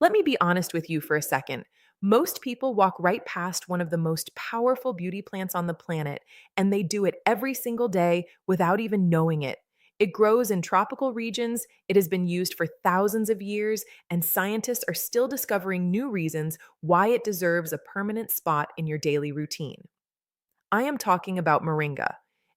Let me be honest with you for a second. Most people walk right past one of the most powerful beauty plants on the planet, and they do it every single day without even knowing it. It grows in tropical regions, it has been used for thousands of years, and scientists are still discovering new reasons why it deserves a permanent spot in your daily routine. I am talking about Moringa.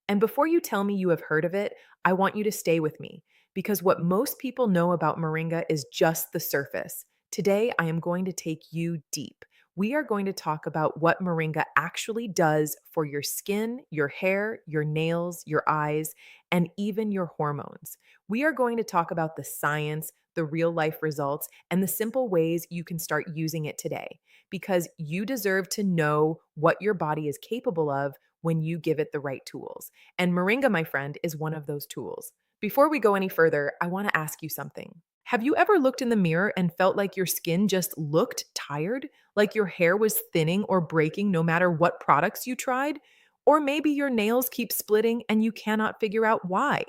And before you tell me you have heard of it, I want you to stay with me because what most people know about Moringa is just the surface. Today, I am going to take you deep. We are going to talk about what Moringa actually does for your skin, your hair, your nails, your eyes, and even your hormones. We are going to talk about the science, the real life results, and the simple ways you can start using it today because you deserve to know what your body is capable of when you give it the right tools. And Moringa, my friend, is one of those tools. Before we go any further, I want to ask you something. Have you ever looked in the mirror and felt like your skin just looked tired? Like your hair was thinning or breaking no matter what products you tried? Or maybe your nails keep splitting and you cannot figure out why?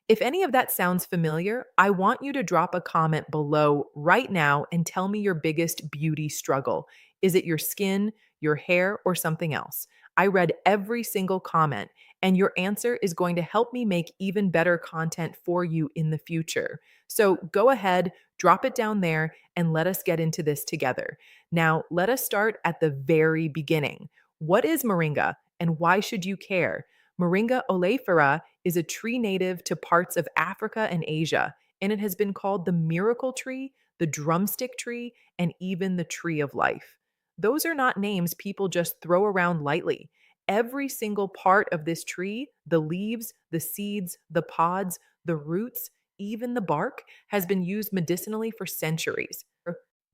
If any of that sounds familiar, I want you to drop a comment below right now and tell me your biggest beauty struggle. Is it your skin, your hair, or something else? I read every single comment, and your answer is going to help me make even better content for you in the future. So go ahead, drop it down there, and let us get into this together. Now, let us start at the very beginning. What is moringa, and why should you care? Moringa oleifera is a tree native to parts of Africa and Asia, and it has been called the miracle tree, the drumstick tree, and even the tree of life. Those are not names people just throw around lightly. Every single part of this tree, the leaves, the seeds, the pods, the roots, even the bark, has been used medicinally for centuries.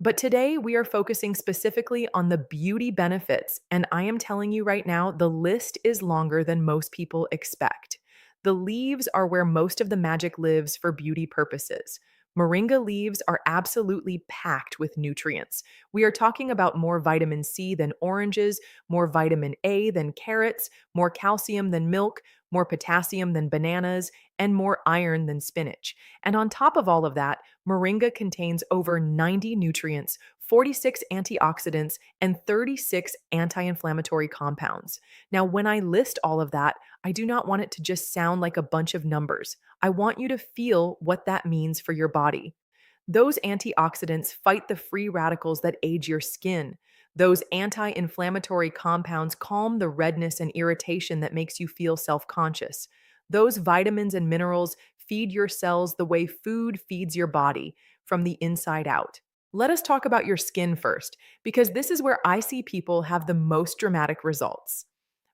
But today we are focusing specifically on the beauty benefits, and I am telling you right now, the list is longer than most people expect. The leaves are where most of the magic lives for beauty purposes. Moringa leaves are absolutely packed with nutrients. We are talking about more vitamin C than oranges, more vitamin A than carrots, more calcium than milk, more potassium than bananas, and more iron than spinach. And on top of all of that, Moringa contains over 90 nutrients, 46 antioxidants, and 36 anti inflammatory compounds. Now, when I list all of that, I do not want it to just sound like a bunch of numbers. I want you to feel what that means for your body. Those antioxidants fight the free radicals that age your skin. Those anti inflammatory compounds calm the redness and irritation that makes you feel self conscious. Those vitamins and minerals feed your cells the way food feeds your body, from the inside out. Let us talk about your skin first, because this is where I see people have the most dramatic results.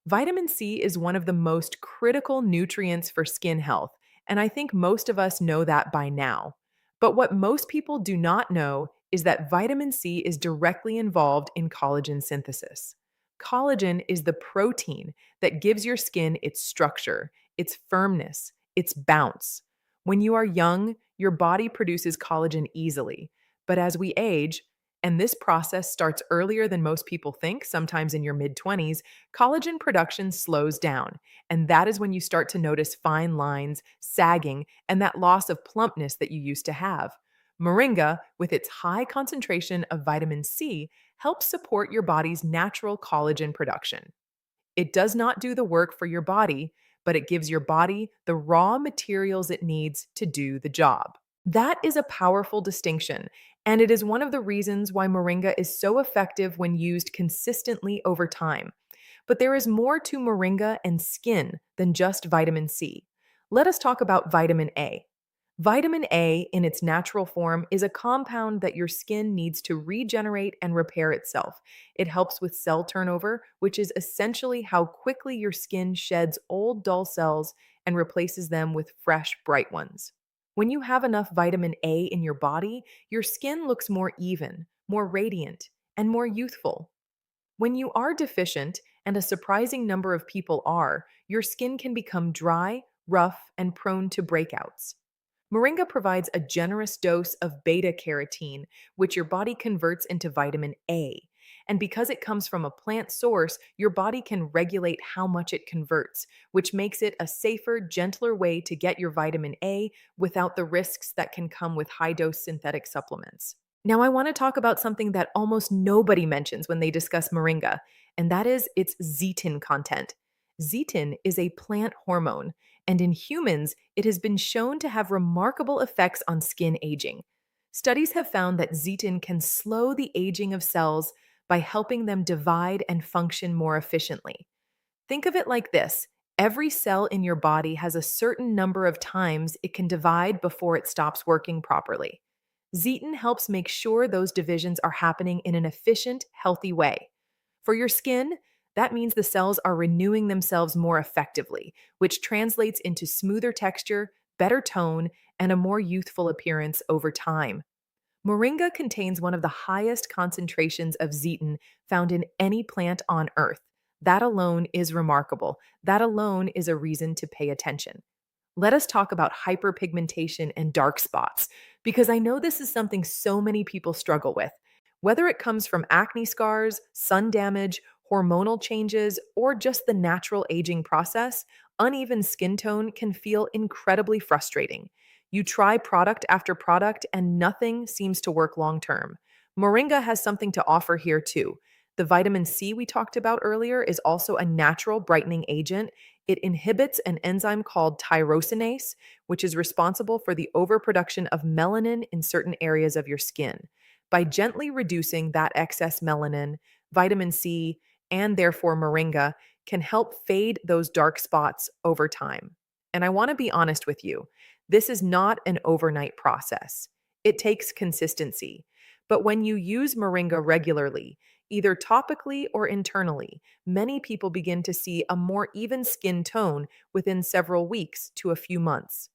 Vitamin C is one of the most critical nutrients for skin health, and I think most of us know that by now. But what most people do not know is that vitamin C is directly involved in collagen synthesis. Collagen is the protein that gives your skin its structure, its firmness, its bounce. When you are young, your body produces collagen easily, but as we age, and this process starts earlier than most people think, sometimes in your mid 20s, collagen production slows down. And that is when you start to notice fine lines, sagging, and that loss of plumpness that you used to have. Moringa, with its high concentration of vitamin C, helps support your body's natural collagen production. It does not do the work for your body, but it gives your body the raw materials it needs to do the job. That is a powerful distinction, and it is one of the reasons why moringa is so effective when used consistently over time. But there is more to moringa and skin than just vitamin C. Let us talk about vitamin A. Vitamin A, in its natural form, is a compound that your skin needs to regenerate and repair itself. It helps with cell turnover, which is essentially how quickly your skin sheds old, dull cells and replaces them with fresh, bright ones. When you have enough vitamin A in your body, your skin looks more even, more radiant, and more youthful. When you are deficient, and a surprising number of people are, your skin can become dry, rough, and prone to breakouts. Moringa provides a generous dose of beta carotene, which your body converts into vitamin A. And because it comes from a plant source, your body can regulate how much it converts, which makes it a safer, gentler way to get your vitamin A without the risks that can come with high dose synthetic supplements. Now, I want to talk about something that almost nobody mentions when they discuss moringa, and that is its zeatin content. Zeatin is a plant hormone, and in humans, it has been shown to have remarkable effects on skin aging. Studies have found that zeatin can slow the aging of cells by helping them divide and function more efficiently. Think of it like this: every cell in your body has a certain number of times it can divide before it stops working properly. Zeatin helps make sure those divisions are happening in an efficient, healthy way. For your skin, that means the cells are renewing themselves more effectively, which translates into smoother texture, better tone, and a more youthful appearance over time. Moringa contains one of the highest concentrations of zeatin found in any plant on Earth. That alone is remarkable. That alone is a reason to pay attention. Let us talk about hyperpigmentation and dark spots, because I know this is something so many people struggle with. Whether it comes from acne scars, sun damage, hormonal changes, or just the natural aging process, uneven skin tone can feel incredibly frustrating. You try product after product and nothing seems to work long term. Moringa has something to offer here too. The vitamin C we talked about earlier is also a natural brightening agent. It inhibits an enzyme called tyrosinase, which is responsible for the overproduction of melanin in certain areas of your skin. By gently reducing that excess melanin, vitamin C, and therefore moringa can help fade those dark spots over time. And I want to be honest with you, this is not an overnight process. It takes consistency. But when you use moringa regularly, either topically or internally, many people begin to see a more even skin tone within several weeks to a few months.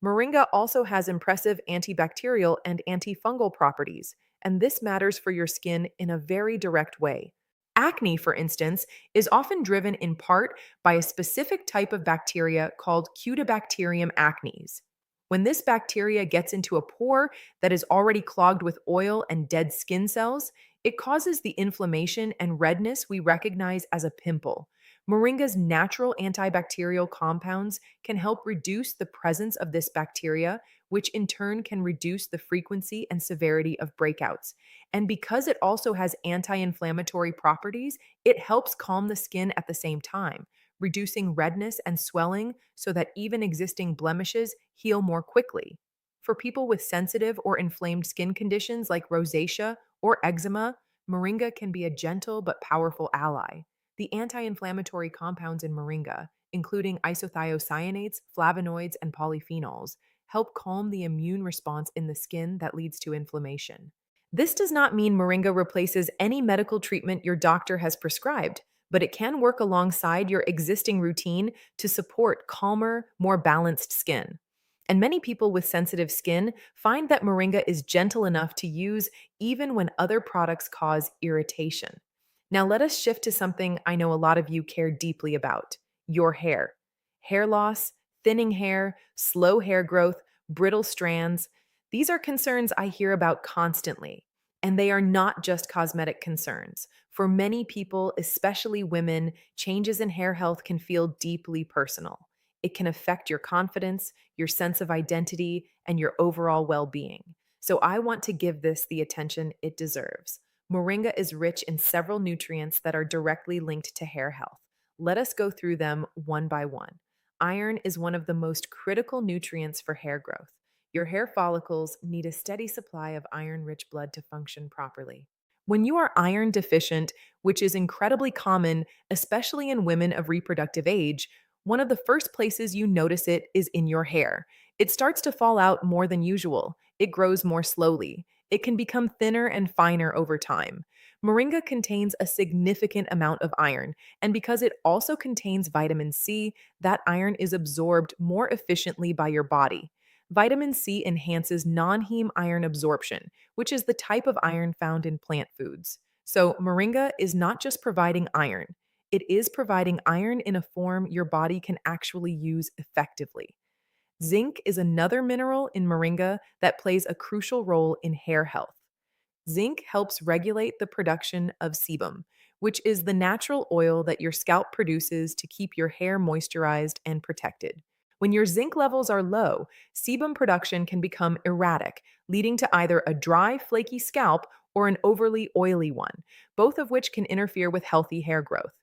Moringa also has impressive antibacterial and antifungal properties, and this matters for your skin in a very direct way. Acne, for instance, is often driven in part by a specific type of bacteria called Cutibacterium acnes. When this bacteria gets into a pore that is already clogged with oil and dead skin cells, it causes the inflammation and redness we recognize as a pimple. Moringa's natural antibacterial compounds can help reduce the presence of this bacteria, which in turn can reduce the frequency and severity of breakouts. And because it also has anti inflammatory properties, it helps calm the skin at the same time, reducing redness and swelling so that even existing blemishes heal more quickly. For people with sensitive or inflamed skin conditions like rosacea or eczema, moringa can be a gentle but powerful ally. The anti inflammatory compounds in moringa, including isothiocyanates, flavonoids, and polyphenols, help calm the immune response in the skin that leads to inflammation. This does not mean moringa replaces any medical treatment your doctor has prescribed, but it can work alongside your existing routine to support calmer, more balanced skin. And many people with sensitive skin find that moringa is gentle enough to use even when other products cause irritation. Now, let us shift to something I know a lot of you care deeply about: your hair. Hair loss, thinning hair, slow hair growth, brittle strands. These are concerns I hear about constantly. And they are not just cosmetic concerns. For many people, especially women, changes in hair health can feel deeply personal. It can affect your confidence, your sense of identity, and your overall well being. So I want to give this the attention it deserves. Moringa is rich in several nutrients that are directly linked to hair health. Let us go through them one by one. Iron is one of the most critical nutrients for hair growth. Your hair follicles need a steady supply of iron rich blood to function properly. When you are iron deficient, which is incredibly common, especially in women of reproductive age, one of the first places you notice it is in your hair. It starts to fall out more than usual. It grows more slowly. It can become thinner and finer over time. Moringa contains a significant amount of iron, and because it also contains vitamin C, that iron is absorbed more efficiently by your body. Vitamin C enhances non heme iron absorption, which is the type of iron found in plant foods. So, moringa is not just providing iron, it is providing iron in a form your body can actually use effectively. Zinc is another mineral in moringa that plays a crucial role in hair health. Zinc helps regulate the production of sebum, which is the natural oil that your scalp produces to keep your hair moisturized and protected. When your zinc levels are low, sebum production can become erratic, leading to either a dry, flaky scalp or an overly oily one, both of which can interfere with healthy hair growth.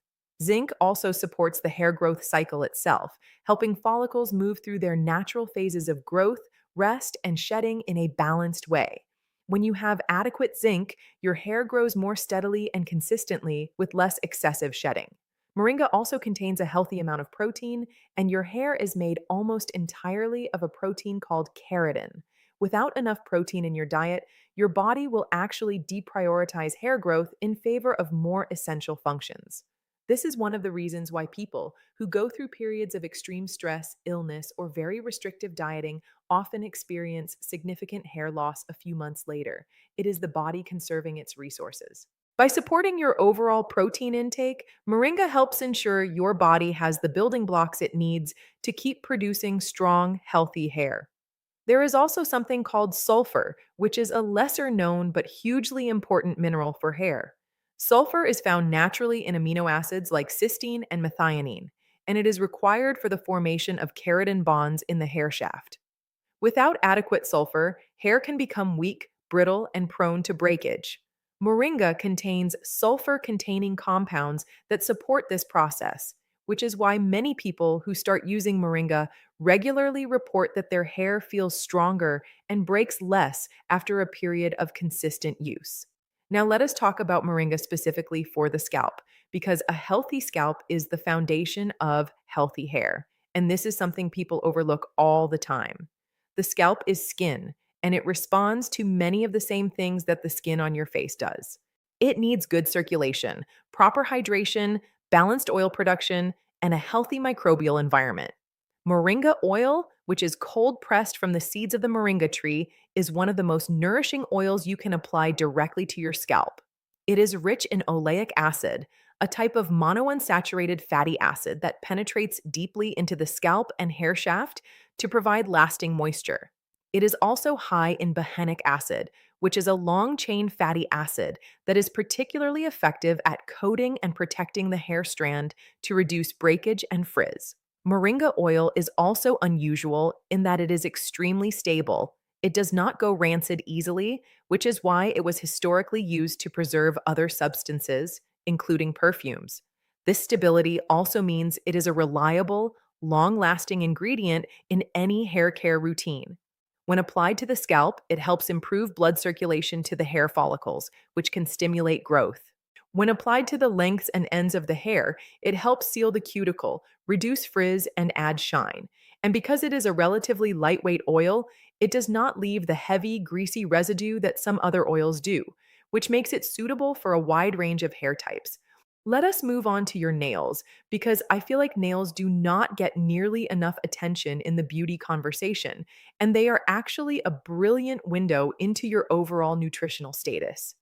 Zinc also supports the hair growth cycle itself, helping follicles move through their natural phases of growth, rest, and shedding in a balanced way. When you have adequate zinc, your hair grows more steadily and consistently with less excessive shedding. Moringa also contains a healthy amount of protein, and your hair is made almost entirely of a protein called keratin. Without enough protein in your diet, your body will actually deprioritize hair growth in favor of more essential functions. This is one of the reasons why people who go through periods of extreme stress, illness, or very restrictive dieting often experience significant hair loss a few months later. It is the body conserving its resources. By supporting your overall protein intake, Moringa helps ensure your body has the building blocks it needs to keep producing strong, healthy hair. There is also something called sulfur, which is a lesser known but hugely important mineral for hair. Sulfur is found naturally in amino acids like cysteine and methionine, and it is required for the formation of keratin bonds in the hair shaft. Without adequate sulfur, hair can become weak, brittle, and prone to breakage. Moringa contains sulfur containing compounds that support this process, which is why many people who start using Moringa regularly report that their hair feels stronger and breaks less after a period of consistent use. Now, let us talk about Moringa specifically for the scalp, because a healthy scalp is the foundation of healthy hair. And this is something people overlook all the time. The scalp is skin, and it responds to many of the same things that the skin on your face does. It needs good circulation, proper hydration, balanced oil production, and a healthy microbial environment. Moringa oil, which is cold pressed from the seeds of the moringa tree, is one of the most nourishing oils you can apply directly to your scalp. It is rich in oleic acid, a type of monounsaturated fatty acid that penetrates deeply into the scalp and hair shaft to provide lasting moisture. It is also high in behenic acid, which is a long chain fatty acid that is particularly effective at coating and protecting the hair strand to reduce breakage and frizz. Moringa oil is also unusual in that it is extremely stable. It does not go rancid easily, which is why it was historically used to preserve other substances, including perfumes. This stability also means it is a reliable, long lasting ingredient in any hair care routine. When applied to the scalp, it helps improve blood circulation to the hair follicles, which can stimulate growth. When applied to the lengths and ends of the hair, it helps seal the cuticle, reduce frizz, and add shine. And because it is a relatively lightweight oil, it does not leave the heavy, greasy residue that some other oils do, which makes it suitable for a wide range of hair types. Let us move on to your nails, because I feel like nails do not get nearly enough attention in the beauty conversation, and they are actually a brilliant window into your overall nutritional status.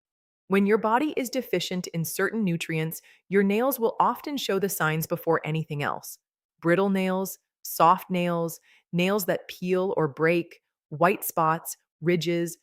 When your body is deficient in certain nutrients, your nails will often show the signs before anything else. Brittle nails, soft nails, nails that peel or break, white spots, ridges.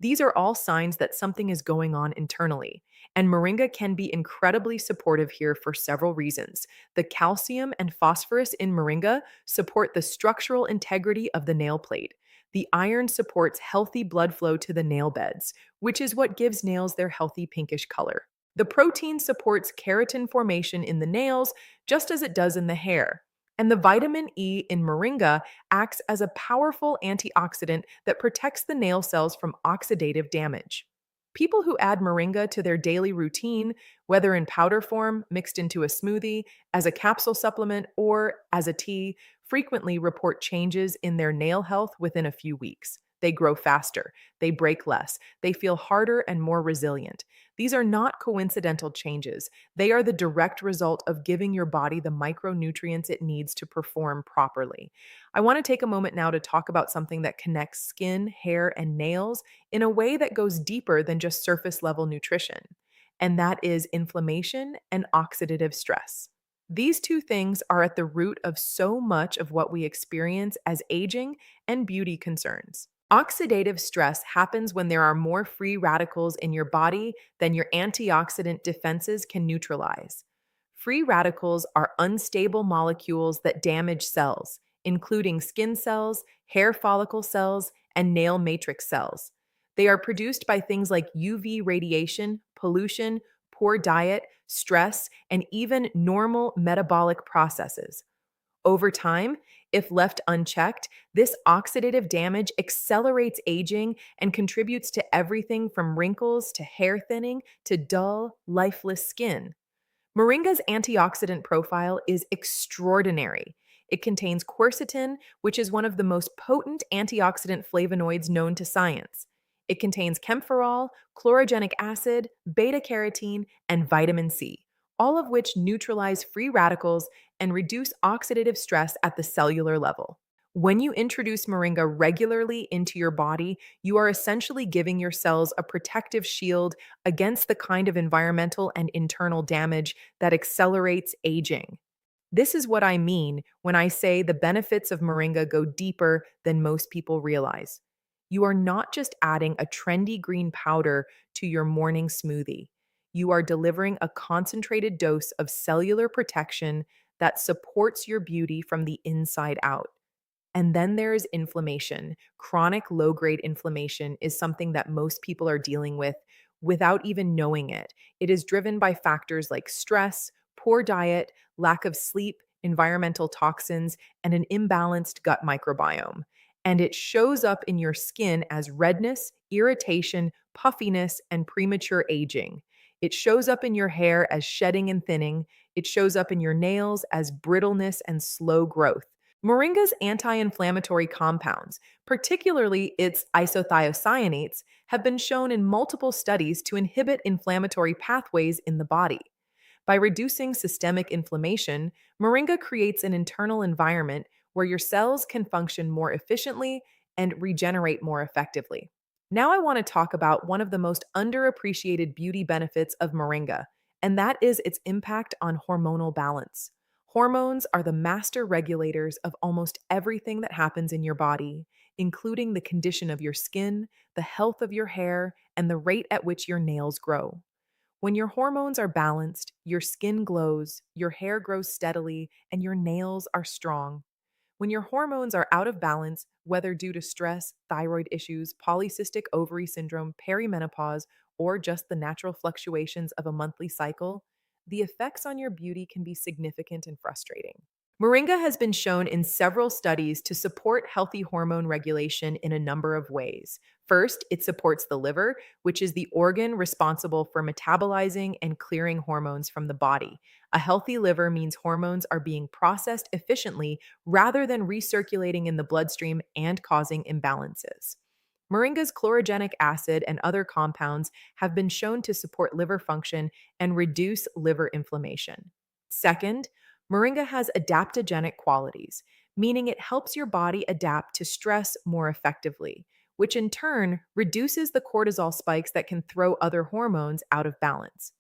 These are all signs that something is going on internally. And Moringa can be incredibly supportive here for several reasons. The calcium and phosphorus in Moringa support the structural integrity of the nail plate. The iron supports healthy blood flow to the nail beds, which is what gives nails their healthy pinkish color. The protein supports keratin formation in the nails, just as it does in the hair. And the vitamin E in moringa acts as a powerful antioxidant that protects the nail cells from oxidative damage. People who add moringa to their daily routine, whether in powder form, mixed into a smoothie, as a capsule supplement, or as a tea, frequently report changes in their nail health within a few weeks. They grow faster, they break less, they feel harder and more resilient. These are not coincidental changes. They are the direct result of giving your body the micronutrients it needs to perform properly. I want to take a moment now to talk about something that connects skin, hair, and nails in a way that goes deeper than just surface level nutrition, and that is inflammation and oxidative stress. These two things are at the root of so much of what we experience as aging and beauty concerns. Oxidative stress happens when there are more free radicals in your body than your antioxidant defenses can neutralize. Free radicals are unstable molecules that damage cells, including skin cells, hair follicle cells, and nail matrix cells. They are produced by things like UV radiation, pollution, poor diet, stress, and even normal metabolic processes. Over time, if left unchecked, this oxidative damage accelerates aging and contributes to everything from wrinkles to hair thinning to dull, lifeless skin. Moringa's antioxidant profile is extraordinary. It contains quercetin, which is one of the most potent antioxidant flavonoids known to science. It contains camphorol, chlorogenic acid, beta carotene, and vitamin C, all of which neutralize free radicals and reduce oxidative stress at the cellular level. When you introduce moringa regularly into your body, you are essentially giving your cells a protective shield against the kind of environmental and internal damage that accelerates aging. This is what I mean when I say the benefits of moringa go deeper than most people realize. You are not just adding a trendy green powder to your morning smoothie. You are delivering a concentrated dose of cellular protection that supports your beauty from the inside out. And then there is inflammation. Chronic low grade inflammation is something that most people are dealing with without even knowing it. It is driven by factors like stress, poor diet, lack of sleep, environmental toxins, and an imbalanced gut microbiome. And it shows up in your skin as redness, irritation, puffiness, and premature aging. It shows up in your hair as shedding and thinning. It shows up in your nails as brittleness and slow growth. Moringa's anti inflammatory compounds, particularly its isothiocyanates, have been shown in multiple studies to inhibit inflammatory pathways in the body. By reducing systemic inflammation, moringa creates an internal environment where your cells can function more efficiently and regenerate more effectively. Now, I want to talk about one of the most underappreciated beauty benefits of moringa, and that is its impact on hormonal balance. Hormones are the master regulators of almost everything that happens in your body, including the condition of your skin, the health of your hair, and the rate at which your nails grow. When your hormones are balanced, your skin glows, your hair grows steadily, and your nails are strong. When your hormones are out of balance, whether due to stress, thyroid issues, polycystic ovary syndrome, perimenopause, or just the natural fluctuations of a monthly cycle, the effects on your beauty can be significant and frustrating. Moringa has been shown in several studies to support healthy hormone regulation in a number of ways. First, it supports the liver, which is the organ responsible for metabolizing and clearing hormones from the body. A healthy liver means hormones are being processed efficiently rather than recirculating in the bloodstream and causing imbalances. Moringa's chlorogenic acid and other compounds have been shown to support liver function and reduce liver inflammation. Second, moringa has adaptogenic qualities, meaning it helps your body adapt to stress more effectively, which in turn reduces the cortisol spikes that can throw other hormones out of balance.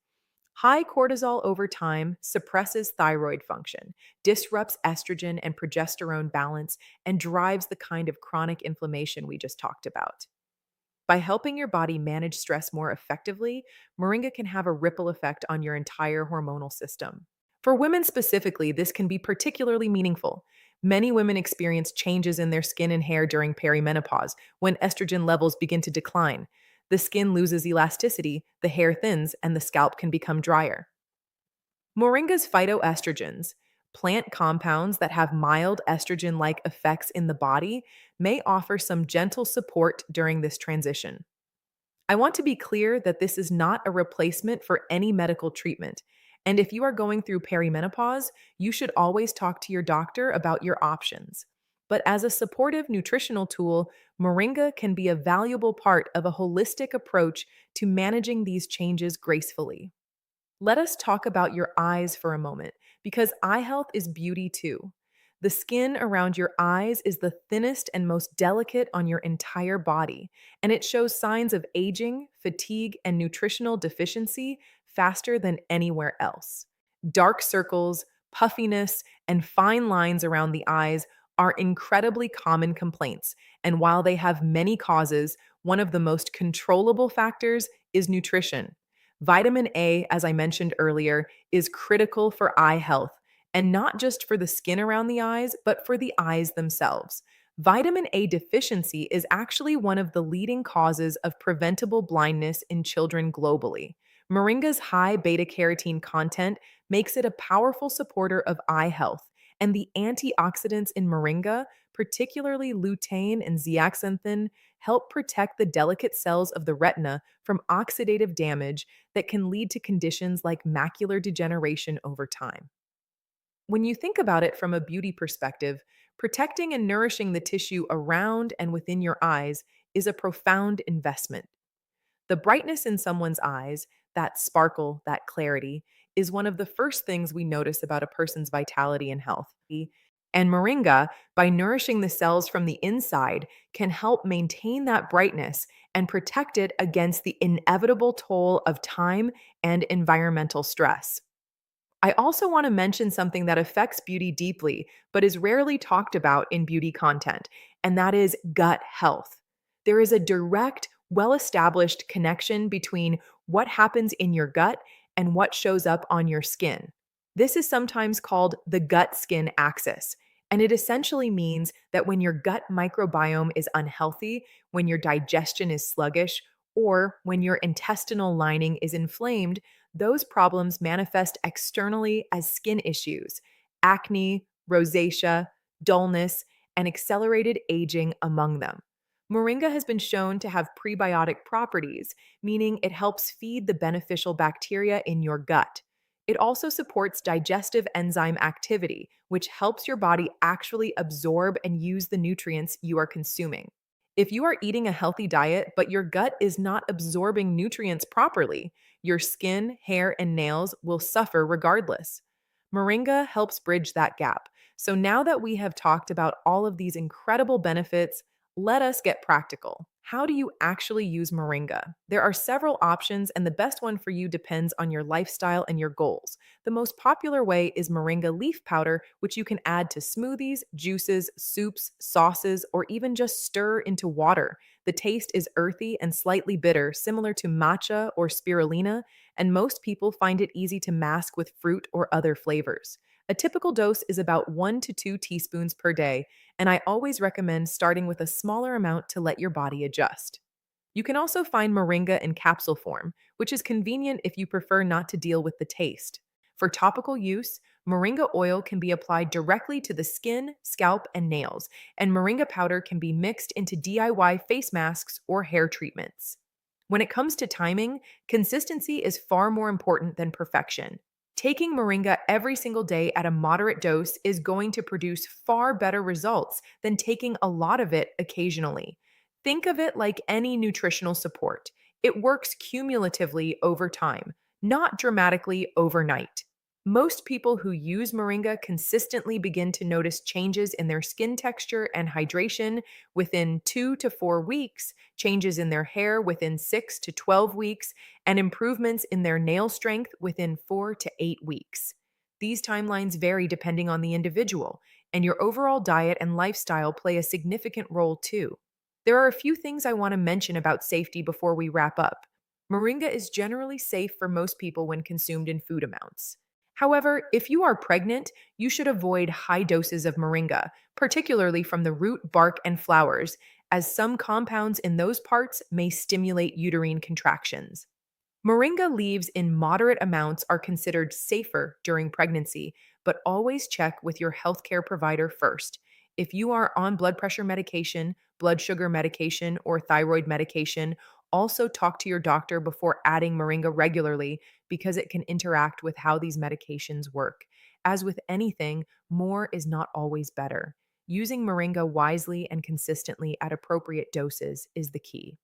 High cortisol over time suppresses thyroid function, disrupts estrogen and progesterone balance, and drives the kind of chronic inflammation we just talked about. By helping your body manage stress more effectively, moringa can have a ripple effect on your entire hormonal system. For women specifically, this can be particularly meaningful. Many women experience changes in their skin and hair during perimenopause when estrogen levels begin to decline. The skin loses elasticity, the hair thins, and the scalp can become drier. Moringa's phytoestrogens, plant compounds that have mild estrogen like effects in the body, may offer some gentle support during this transition. I want to be clear that this is not a replacement for any medical treatment. And if you are going through perimenopause, you should always talk to your doctor about your options. But as a supportive nutritional tool, moringa can be a valuable part of a holistic approach to managing these changes gracefully. Let us talk about your eyes for a moment, because eye health is beauty too. The skin around your eyes is the thinnest and most delicate on your entire body, and it shows signs of aging, fatigue, and nutritional deficiency faster than anywhere else. Dark circles, puffiness, and fine lines around the eyes are incredibly common complaints, and while they have many causes, one of the most controllable factors is nutrition. Vitamin A, as I mentioned earlier, is critical for eye health, and not just for the skin around the eyes, but for the eyes themselves. Vitamin A deficiency is actually one of the leading causes of preventable blindness in children globally. Moringa's high beta carotene content makes it a powerful supporter of eye health, and the antioxidants in moringa, particularly lutein and zeaxanthin, help protect the delicate cells of the retina from oxidative damage that can lead to conditions like macular degeneration over time. When you think about it from a beauty perspective, protecting and nourishing the tissue around and within your eyes is a profound investment. The brightness in someone's eyes, that sparkle, that clarity, is one of the first things we notice about a person's vitality and health. And moringa, by nourishing the cells from the inside, can help maintain that brightness and protect it against the inevitable toll of time and environmental stress. I also want to mention something that affects beauty deeply, but is rarely talked about in beauty content, and that is gut health. There is a direct, well established connection between what happens in your gut and what shows up on your skin. This is sometimes called the gut skin axis, and it essentially means that when your gut microbiome is unhealthy, when your digestion is sluggish, or when your intestinal lining is inflamed, those problems manifest externally as skin issues, acne, rosacea, dullness, and accelerated aging among them. Moringa has been shown to have prebiotic properties, meaning it helps feed the beneficial bacteria in your gut. It also supports digestive enzyme activity, which helps your body actually absorb and use the nutrients you are consuming. If you are eating a healthy diet, but your gut is not absorbing nutrients properly, your skin, hair, and nails will suffer regardless. Moringa helps bridge that gap. So now that we have talked about all of these incredible benefits, let us get practical. How do you actually use moringa? There are several options, and the best one for you depends on your lifestyle and your goals. The most popular way is moringa leaf powder, which you can add to smoothies, juices, soups, sauces, or even just stir into water. The taste is earthy and slightly bitter, similar to matcha or spirulina, and most people find it easy to mask with fruit or other flavors. A typical dose is about 1 to 2 teaspoons per day, and I always recommend starting with a smaller amount to let your body adjust. You can also find moringa in capsule form, which is convenient if you prefer not to deal with the taste. For topical use, moringa oil can be applied directly to the skin, scalp, and nails, and moringa powder can be mixed into DIY face masks or hair treatments. When it comes to timing, consistency is far more important than perfection. Taking moringa every single day at a moderate dose is going to produce far better results than taking a lot of it occasionally. Think of it like any nutritional support. It works cumulatively over time, not dramatically overnight. Most people who use moringa consistently begin to notice changes in their skin texture and hydration within 2 to 4 weeks, changes in their hair within 6 to 12 weeks, and improvements in their nail strength within 4 to 8 weeks. These timelines vary depending on the individual, and your overall diet and lifestyle play a significant role too. There are a few things I want to mention about safety before we wrap up. Moringa is generally safe for most people when consumed in food amounts. However, if you are pregnant, you should avoid high doses of moringa, particularly from the root, bark, and flowers, as some compounds in those parts may stimulate uterine contractions. Moringa leaves in moderate amounts are considered safer during pregnancy, but always check with your healthcare provider first. If you are on blood pressure medication, blood sugar medication, or thyroid medication, also talk to your doctor before adding moringa regularly because it can interact with how these medications work. As with anything, more is not always better. Using moringa wisely and consistently at appropriate doses is the key.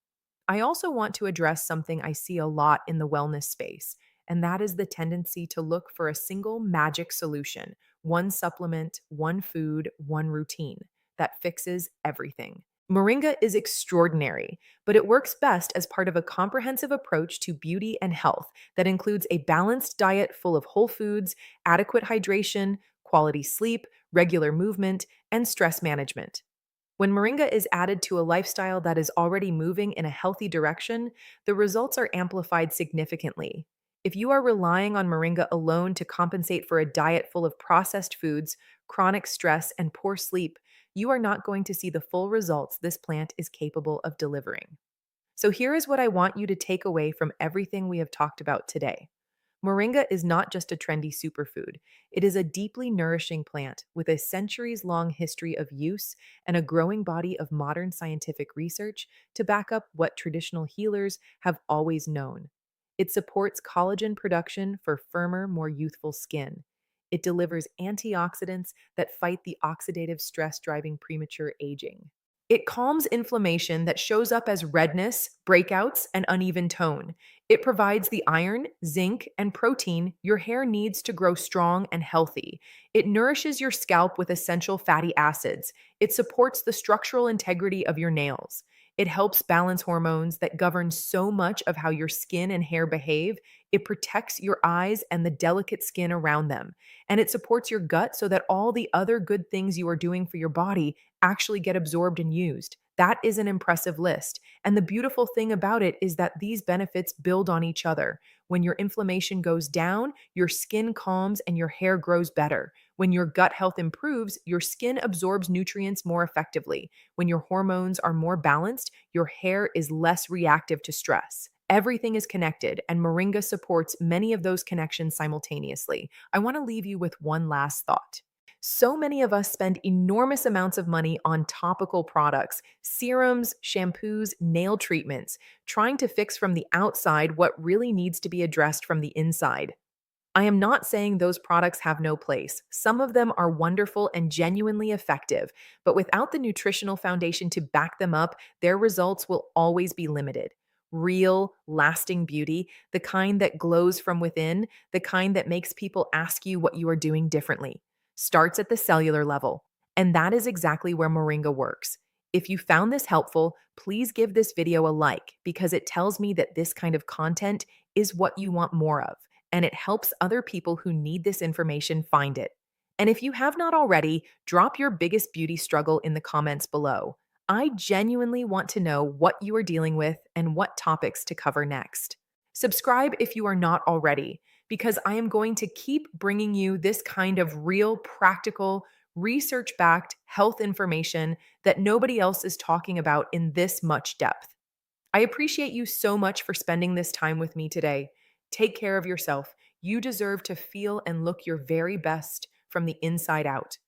I also want to address something I see a lot in the wellness space, and that is the tendency to look for a single magic solution, one supplement, one food, one routine that fixes everything. Moringa is extraordinary, but it works best as part of a comprehensive approach to beauty and health that includes a balanced diet full of whole foods, adequate hydration, quality sleep, regular movement, and stress management. When moringa is added to a lifestyle that is already moving in a healthy direction, the results are amplified significantly. If you are relying on moringa alone to compensate for a diet full of processed foods, chronic stress, and poor sleep, you are not going to see the full results this plant is capable of delivering. So, here is what I want you to take away from everything we have talked about today. Moringa is not just a trendy superfood. It is a deeply nourishing plant with a centuries long history of use and a growing body of modern scientific research to back up what traditional healers have always known. It supports collagen production for firmer, more youthful skin. It delivers antioxidants that fight the oxidative stress driving premature aging. It calms inflammation that shows up as redness, breakouts, and uneven tone. It provides the iron, zinc, and protein your hair needs to grow strong and healthy. It nourishes your scalp with essential fatty acids. It supports the structural integrity of your nails. It helps balance hormones that govern so much of how your skin and hair behave. It protects your eyes and the delicate skin around them. And it supports your gut so that all the other good things you are doing for your body actually get absorbed and used. That is an impressive list. And the beautiful thing about it is that these benefits build on each other. When your inflammation goes down, your skin calms and your hair grows better. When your gut health improves, your skin absorbs nutrients more effectively. When your hormones are more balanced, your hair is less reactive to stress. Everything is connected, and Moringa supports many of those connections simultaneously. I want to leave you with one last thought. So many of us spend enormous amounts of money on topical products, serums, shampoos, nail treatments, trying to fix from the outside what really needs to be addressed from the inside. I am not saying those products have no place. Some of them are wonderful and genuinely effective, but without the nutritional foundation to back them up, their results will always be limited. Real, lasting beauty, the kind that glows from within, the kind that makes people ask you what you are doing differently, starts at the cellular level. And that is exactly where Moringa works. If you found this helpful, please give this video a like because it tells me that this kind of content is what you want more of, and it helps other people who need this information find it. And if you have not already, drop your biggest beauty struggle in the comments below. I genuinely want to know what you are dealing with and what topics to cover next. Subscribe if you are not already, because I am going to keep bringing you this kind of real, practical, research backed health information that nobody else is talking about in this much depth. I appreciate you so much for spending this time with me today. Take care of yourself. You deserve to feel and look your very best from the inside out.